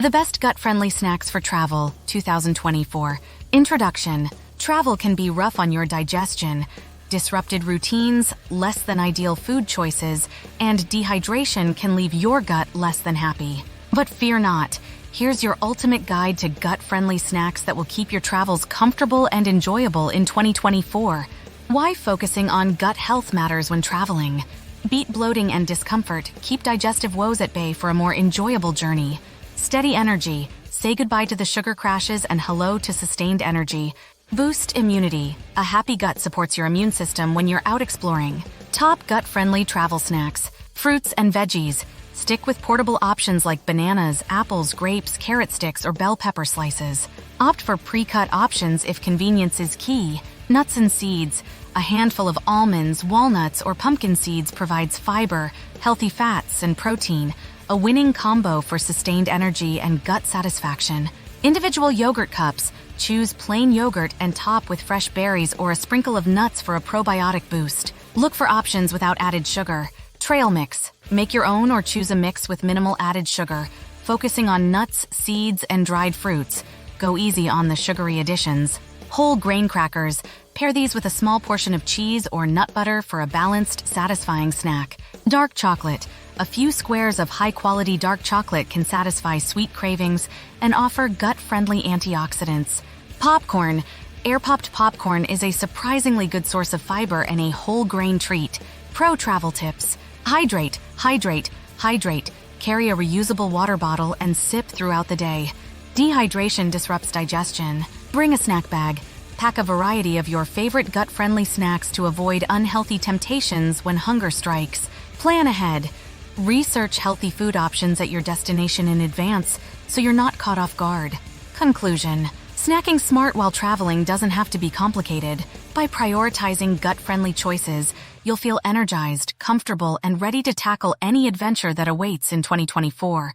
The best gut-friendly snacks for travel, 2024. Introduction. Travel can be rough on your digestion. Disrupted routines, less than ideal food choices, and dehydration can leave your gut less than happy. But fear not. Here's your ultimate guide to gut-friendly snacks that will keep your travels comfortable and enjoyable in 2024. Why focusing on gut health matters when traveling. Beat bloating and discomfort, keep digestive woes at bay for a more enjoyable journey. Steady energy, say goodbye to the sugar crashes and hello to sustained energy. Boost immunity, a happy gut supports your immune system when you're out exploring. Top gut-friendly travel snacks, fruits and veggies. Stick with portable options like bananas, apples, grapes, carrot sticks, or bell pepper slices. Opt for pre-cut options if convenience is key. Nuts and seeds. A handful of almonds, walnuts, or pumpkin seeds provides fiber, healthy fats, and protein, a winning combo for sustained energy and gut satisfaction. Individual yogurt cups. Choose plain yogurt and top with fresh berries or a sprinkle of nuts for a probiotic boost. Look for options without added sugar. Trail mix. Make your own or choose a mix with minimal added sugar, focusing on nuts, seeds, and dried fruits. Go easy on the sugary additions. Whole grain crackers. Pair these with a small portion of cheese or nut butter for a balanced, satisfying snack. Dark chocolate. A few squares of high-quality dark chocolate can satisfy sweet cravings and offer gut-friendly antioxidants. Popcorn. Air-popped popcorn is a surprisingly good source of fiber and a whole-grain treat. Pro travel tips. Hydrate, hydrate, hydrate. Carry a reusable water bottle and sip throughout the day. Dehydration disrupts digestion. Bring a snack bag. Pack a variety of your favorite gut-friendly snacks to avoid unhealthy temptations when hunger strikes. Plan ahead. Research healthy food options at your destination in advance so you're not caught off guard. Conclusion. Snacking smart while traveling doesn't have to be complicated. By prioritizing gut-friendly choices, you'll feel energized, comfortable, and ready to tackle any adventure that awaits in 2024.